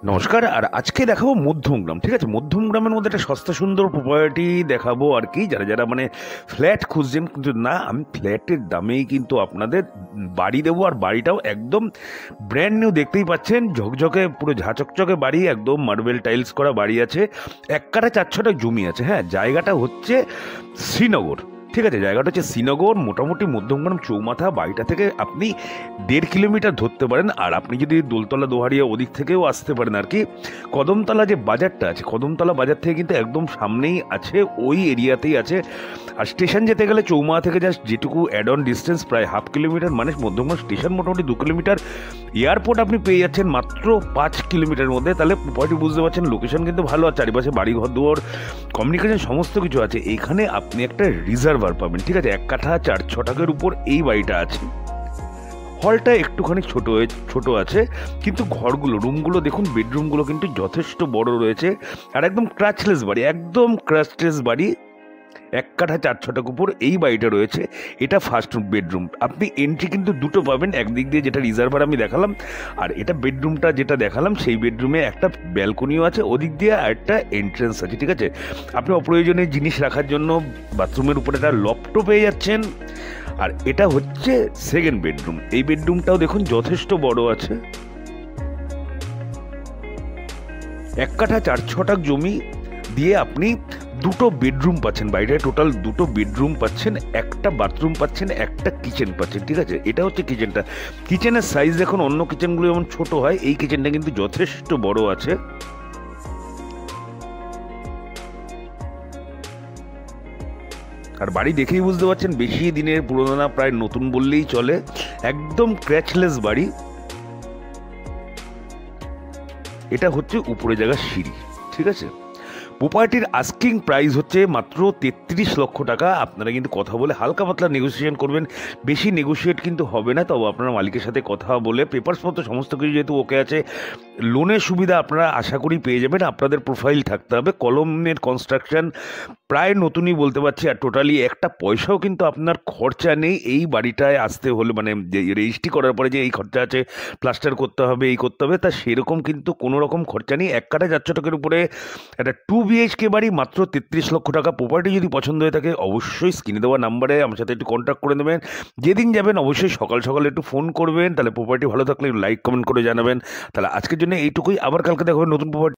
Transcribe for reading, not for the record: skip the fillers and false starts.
নমস্কার। আর আজকে দেখাবো মধ্যমগ্রাম। ঠিক আছে, মধ্যমগ্রামের মধ্যে একটা সস্তা সুন্দর প্রপার্টি দেখাবো আর কি, যারা যারা মানে ফ্ল্যাট খুঁজছেন। কিন্তু না, আমি ফ্ল্যাটের দামেই কিন্তু আপনাদের বাড়ি দেবো, আর বাড়িটাও একদম ব্র্যান্ড নিউ। দেখতেই পাচ্ছেন ঝকঝকে পুরো ঝাঁচকচকে বাড়ি, একদম মার্বেল টাইলস করা বাড়ি আছে। এক কাঠা 4 ছটা জমি আছে। হ্যাঁ, জায়গাটা হচ্ছে শ্রীনগর। ঠিক আছে, জায়গাটা হচ্ছে শ্রীনগর, মোটামুটি মধ্যমগ্রাম চৌমাথা। বাড়িটা থেকে আপনি 1.5 কিলোমিটার ধরতে পারেন। আর আপনি যদি দোলতলা দোহারিয়া ওদিক থেকেও আসতে পারেন আর কি। কদমতলা যে বাজারটা আছে, কদমতলা বাজার থেকে কিন্তু একদম সামনেই আছে, ওই এরিয়াতেই আছে। আর স্টেশন যেতে গেলে চৌমাথা থেকে জাস্ট যেটুকু অ্যাড অন ডিস্টেন্স প্রায় 1/2 কিলোমিটার, মানে মধ্যমগ্রাম স্টেশন মোটামুটি 2 কিলোমিটার। এয়ারপোর্ট আপনি পেয়ে যাচ্ছেন মাত্র 5 কিলোমিটারের মধ্যে। তাহলে পয়েন্ট বুঝতে পারছেন, লোকেশন কিন্তু ভালো। আর চারিপাশে বাড়ি ঘর দুয়ার, কমিউনিকেশন সমস্ত কিছু আছে। এখানে আপনি একটা রিজার্ভার পাবেন। ঠিক আছে, 1 কাঠা 4 ছটাকের উপর এই বাড়িটা আছে। হলটা একটুখানি ছোট আছে, কিন্তু ঘরগুলো, রুমগুলো দেখুন, বেডরুমগুলো কিন্তু যথেষ্ট বড় রয়েছে। আর একদম ক্রাচলেস বাড়ি, একদম ক্রাচলেস বাড়ি। 1 কাঠা 4 ছটাক উপর এই বাড়িটা রয়েছে। এটা ফার্স্ট বেডরুম। আপনি এন্ট্রি কিন্তু দুটো পাবেন, একদিক দিয়ে যেটা রিজার্ভার আমি দেখালাম, আর এটা বেডরুমটা যেটা দেখালাম, সেই বেডরুমে একটা ব্যালকনিও আছে, ওদিক দিয়ে একটা এন্ট্রেন্স আছে। ঠিক আছে, আপনি অপ্রয়োজনীয় জিনিস রাখার জন্য বাথরুমের উপরে একটা লফটও পেয়ে যাচ্ছেন। আর এটা হচ্ছে সেকেন্ড বেডরুম। এই বেডরুমটাও দেখুন যথেষ্ট বড় আছে। 1 কাঠা 4 ছটাক জমি দিয়ে আপনি দুটো বেডরুম পাচ্ছেন। বাইরে টোটাল দুটো বেডরুম পাচ্ছেন, একটা বাথরুম পাচ্ছেন, একটা কিচেন পাচ্ছেন। ঠিক আছে, এটা হচ্ছে কিচেনটা। কিচেনের সাইজ এখন অন্য কিচেনগুলো যেমন ছোট হয়, এই কিচেনটা কিন্তু যথেষ্ট বড় আছে। আর বাড়ি দেখেই বুঝতে পারছেন বেশি দিনের পুরোনো না, প্রায় নতুন বললেই চলে। একদম ক্র্যাচলেস বাড়ি। এটা হচ্ছে উপরে জায়গার সিঁড়ি। ঠিক আছে, প্রপার্টির আস্কিং প্রাইস হচ্ছে মাত্র 33 লক্ষ টাকা। আপনারা কিন্তু কথা বলে হালকা পাতলা নেগোসিয়েশন করবেন, বেশি নেগোসিয়েট কিন্তু হবে না। তবে আপনারা মালিকের সাথে কথা বলে পেপারস মতো সমস্ত কিছু যেহেতু ওকে আছে, লোনের সুবিধা আপনারা আশা করি পেয়ে যাবেন। আপনাদের প্রোফাইল থাকতে হবে, কলমের কনস্ট্রাকশন প্রায় নতুনই বলতে পারছি। আর টোটালি একটা পয়সাও কিন্তু আপনার খরচা নেই এই বাড়িটায় আসতে হলে, মানে যে রেজিস্ট্রি করার পরে যে এই খরচা আছে, প্লাস্টার করতে হবে, এই করতে হবে, তা সেরকম কিন্তু কোনো রকম খরচা নেই। 1 কাঠা 4 ছটাকের উপরে একটা 2 BHK বাড়ি, মাত্র 33 লক্ষ টাকা। প্রপার্টি যদি পছন্দ হয়ে থাকে, অবশ্যই স্ক্রিনে দেওয়া নাম্বারে আমার সাথে একটু কন্ট্যাক্ট করে নেবেন। যেদিন যাবেন অবশ্যই সকাল সকাল একটু ফোন করবেন। তাহলে প্রপার্টি ভালো থাকলে লাইক কমেন্ট করে জানাবেন। তাহলে আজকের জন্য এইটুকুই, আবার কালকে দেখা হবে নতুন প্রপার্টি।